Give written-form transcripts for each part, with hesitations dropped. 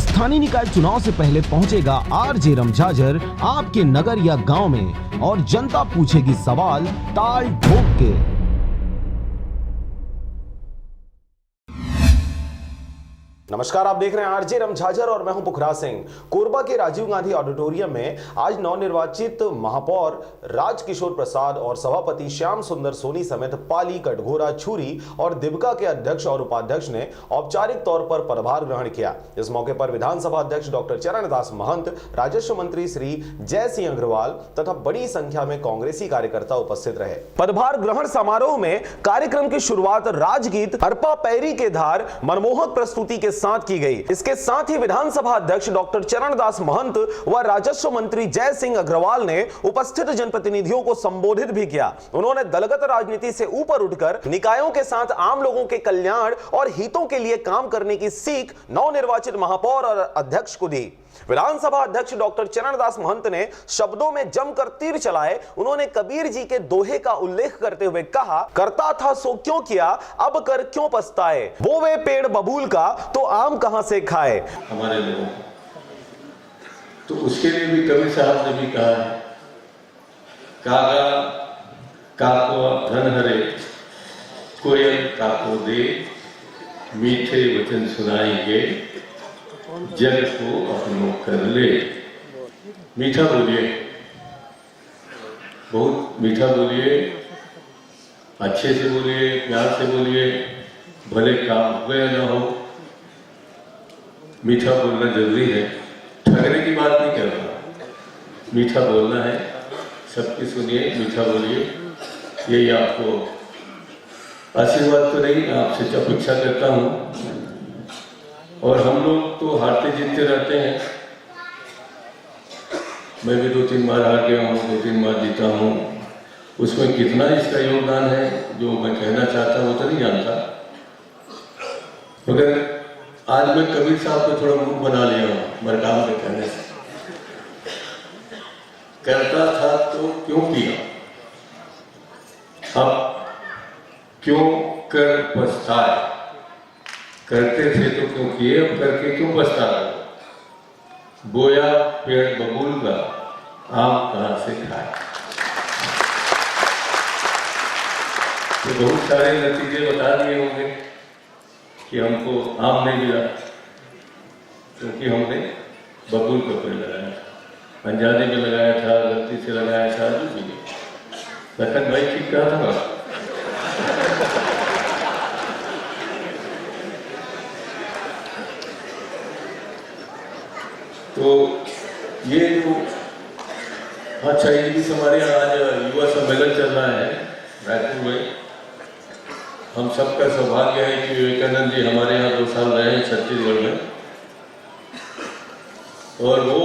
स्थानीय निकाय चुनाव से पहले पहुंचेगा आरजे रमझाझर आपके नगर या गांव में और जनता पूछेगी सवाल ताल ठोक के। नमस्कार, आप देख रहे हैं आरजे रमझाझर और मैं हूं पुखराज सिंह। कोरबा के राजीव गांधी ऑडिटोरियम में आज नवनिर्वाचित महापौर राजकिशोर प्रसाद और सभापति श्याम सुंदर सोनी समेत पाली, कटघोरा, छुरी और दिबका के अध्यक्ष और उपाध्यक्ष ने औपचारिक तौर पर पदभार ग्रहण किया। इस मौके पर विधानसभा अध्यक्ष डॉक्टर चरणदास महंत, राजस्व मंत्री श्री जय सिंह अग्रवाल तथा बड़ी संख्या में कांग्रेसी कार्यकर्ता उपस्थित रहे। पदभार ग्रहण समारोह में कार्यक्रम की शुरुआत राजगीत अरपा पैरी के धार मनमोहक प्रस्तुति के साथ की गई। इसके साथ ही विधानसभा अध्यक्ष डॉक्टर चरणदास महंत व राजस्व मंत्री जय सिंह अग्रवाल ने उपस्थित जनप्रतिनिधियों को संबोधित भी किया। उन्होंने दलगत राजनीति से ऊपर उठकर निकायों के साथ आम लोगों के कल्याण और हितों के लिए काम करने की सीख नवनिर्वाचित महापौर और अध्यक्ष को दी। विधानसभा अध्यक्ष डॉक्टर चरणदास महंत ने शब्दों में जमकर तीर चलाए। उन्होंने कबीर जी के दोहे का उल्लेख करते हुए कहा, करता था सो क्यों किया, अब कर क्यों पछताए, वो वे पेड़ बबूल का तो आम कहां से खाए। हमारे लोगों तो उसके लिए भी कबीर साहब ने भी कहा है, कागा काको धन हरे, कोयल काको दे, मीठे वचन सुनाएंगे, जग को अपनों कर ले। मीठा बोलिए, बहुत मीठा बोलिए, अच्छे से बोलिए, प्यार से बोलिए, भले काम हुए न हो। मीठा बोलना जरूरी है, ठगने की बात नहीं कर रहा, मीठा बोलना है। सबकी सुनिए, मीठा बोलिए, यही आपको आशीर्वाद तो नहीं, आपसे अपेक्षा करता हूँ। और हम लोग तो हारते जीतते रहते हैं, मैं भी 2-3 बार हार गया हूँ, 2-3 बार जीता हूँ। उसमें कितना इसका योगदान है जो मैं कहना चाहता हूँ वो तो नहीं जानता, मगर आज मैं कबीर साहब को थोड़ा मुंह बना लिया हूँ मरकाम के कहने से। करता था तो क्यों किया, अब क्यों कर पछताए, करते थे तो क्यों किए, अब करके क्यों पछता रहे, बोया पेड़ बबूल का आम कहां से खाए। तो बहुत सारे नतीजे बता दिए होंगे कि हमको आम नहीं मिला क्योंकि हमने बबूल का पेड़ लगाया था, अनजाने में लगाया था, गलती से लगाया था, जो भी। लखन भाई ठीक कहा था ना। तो ये जो अच्छा, ये भी हमारे यहाँ आज युवा सम्मेलन चल रहा है रायपुर में। हम सबका सौभाग्य है कि विवेकानंद जी हमारे यहाँ 2 साल रहे हैं छत्तीसगढ़ में, और वो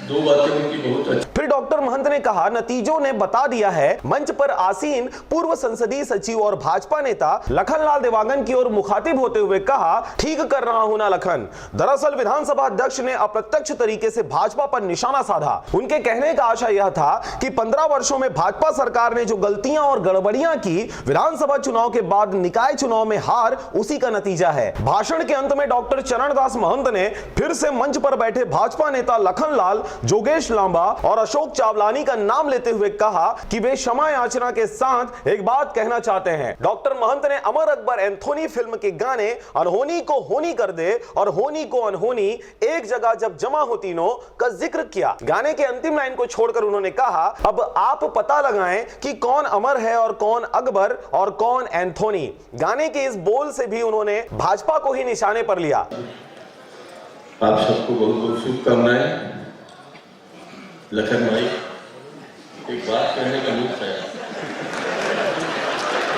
2 बातें उनकी बहुत अच्छी। फिर डॉक्टर महंत ने कहा, नतीजों ने बता दिया है। मंच पर आसीन पूर्व संसदीय सचिव और भाजपा नेता लखनलाल देवांगन की ओर मुखातिब होते हुए कहा, ठीक कर रहा हूं ना लखन। दरअसल विधानसभा अध्यक्ष ने अप्रत्यक्ष तरीके से भाजपा पर निशाना साधा। उनके कहने का आशय यह था कि 15 वर्षों में भाजपा सरकार ने जो गलतियां और गड़बड़ियां की, विधानसभा चुनाव के बाद निकाय चुनाव में हार उसी का नतीजा है। भाषण के अंत में डॉक्टर चरणदास महंत ने फिर से मंच पर बैठे भाजपा नेता लखनलाल, जोगेश लांबा और अशोक चावलानी का नाम लेते हुए कहा कि वे क्षमा याचना के साथ एक बात कहना चाहते हैं। डॉक्टर महंत ने अमर अकबर एंथोनी फिल्म के गाने अनहोनी को होनी कर दे और होनी को अनहोनी एक जगह जब जमा हो तीनों का जिक्र किया। गाने के अंतिम लाइन को छोड़कर उन्होंने कहा, अब आप पता लगाएं कि कौन अमर है और कौन अकबर और कौन एंथोनी। गाने के इस बोल से भी उन्होंने भाजपा को ही निशाने पर लिया। आप सबको बहुत बहुत शुभकामनाएं। लखन भाई, एक बात कहने का मुख है,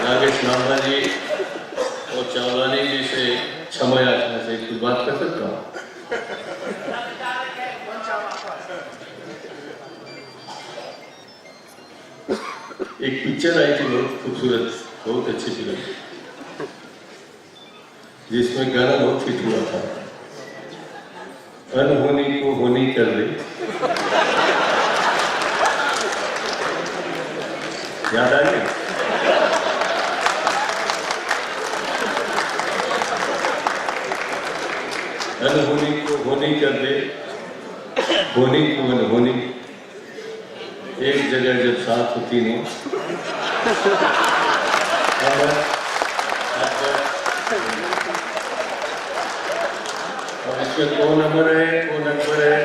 नागेश लांबा जी और चावलानी जी से क्षमा याचना से कुछ बात कर सकता हूँ। एक पिक्चर आई थी बहुत खूबसूरत, बहुत अच्छी फिल्म, जिसमें गाना बहुत हिट हुआ था, अनहोनी को होनी कर दे। याद आ गई? अनहोनी को होनी कर दे, होनी को अनहोनी एक जगह जब साथ होती नहीं। अब इसमें कौन नंबर है, कौन नंबर है,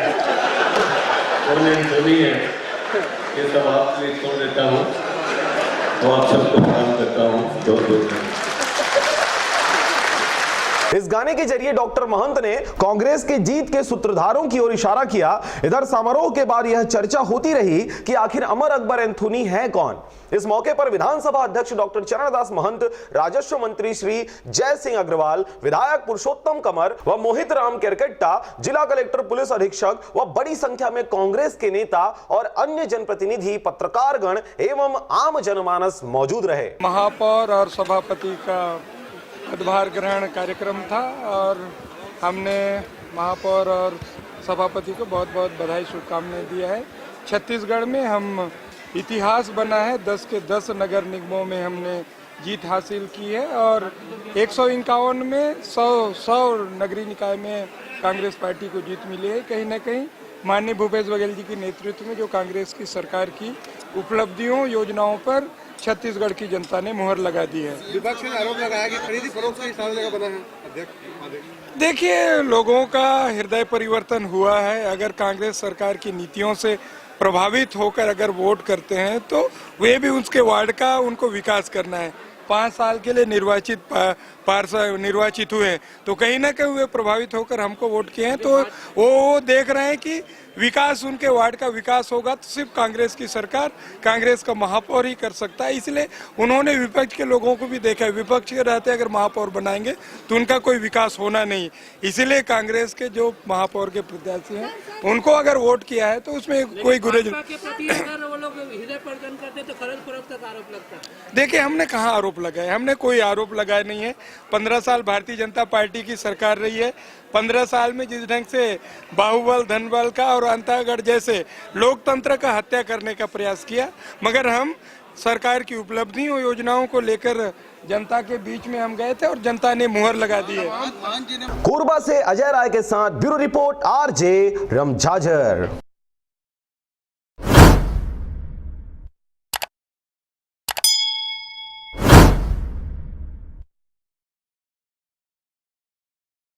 कौन एंथोनी है, ये सब आपके लिए छोड़ देता हूँ और आप सबको प्रणाम करता हूँ। बहुत बहुत इस गाने के जरिए डॉक्टर महंत ने कांग्रेस के जीत के सूत्रधारों की ओर इशारा किया। इधर समारोह के बाद यह चर्चा होती रही कि आखिर अमर अकबर एंथोनी है कौन। इस मौके पर विधानसभा अध्यक्ष डॉक्टर चरणदास महंत, राजस्व मंत्री श्री जय सिंह अग्रवाल, विधायक पुरुषोत्तम कमर व मोहित राम केरकेट्टा, जिला कलेक्टर, पुलिस अधीक्षक व बड़ी संख्या में कांग्रेस के नेता और अन्य जनप्रतिनिधि, पत्रकारगण एवं आम जनमानस मौजूद रहे। महापौर और सभापति का पदभार ग्रहण कार्यक्रम था और हमने महापौर और सभापति को बहुत बहुत बधाई, शुभकामनाएं दिया है। छत्तीसगढ़ में हम इतिहास बना है, 10 के 10 नगर निगमों में हमने जीत हासिल की है और 151 में 100 नगरीय निकाय में कांग्रेस पार्टी को जीत मिली है। कहीं ना कहीं माननीय भूपेश बघेल जी के नेतृत्व में जो कांग्रेस की सरकार की उपलब्धियों, योजनाओं पर छत्तीसगढ़ की जनता ने मुहर लगा दी है। विपक्ष ने आरोप लगाया कि खरीदी फरोख्त का हिसाब लगा बना है अध्यक्ष। देखिए, लोगों का हृदय परिवर्तन हुआ है। अगर कांग्रेस सरकार की नीतियों से प्रभावित होकर अगर वोट करते हैं तो वे भी उसके वार्ड का उनको विकास करना है। 5 साल के लिए निर्वाचित हुए तो कहीं ना कहीं वे प्रभावित होकर हमको वोट किए हैं, तो वो देख रहे हैं कि विकास, उनके वार्ड का विकास होगा तो सिर्फ कांग्रेस की सरकार, कांग्रेस का महापौर ही कर सकता है। इसलिए उन्होंने विपक्ष के लोगों को भी देखा है, विपक्ष के रहते अगर महापौर बनाएंगे तो उनका कोई विकास होना नहीं। इसीलिए कांग्रेस के जो महापौर के प्रत्याशी हैं उनको अगर वोट किया है तो उसमें कोई गुरेज। देखिए, हमने कहाँ आरोप लगाए, हमने कोई आरोप लगाया नहीं है। 15 साल भारतीय जनता पार्टी की सरकार रही है। 15 साल में जिस ढंग से बाहुबल, धनबल का और अंतागढ़ जैसे लोकतंत्र का हत्या करने का प्रयास किया, मगर हम सरकार की उपलब्धियों, योजनाओं को लेकर जनता के बीच में हम गए थे और जनता ने मुहर लगा दी है। कोरबा से अजय राय के साथ ब्यूरो रिपोर्ट, आरजे रमझाझर।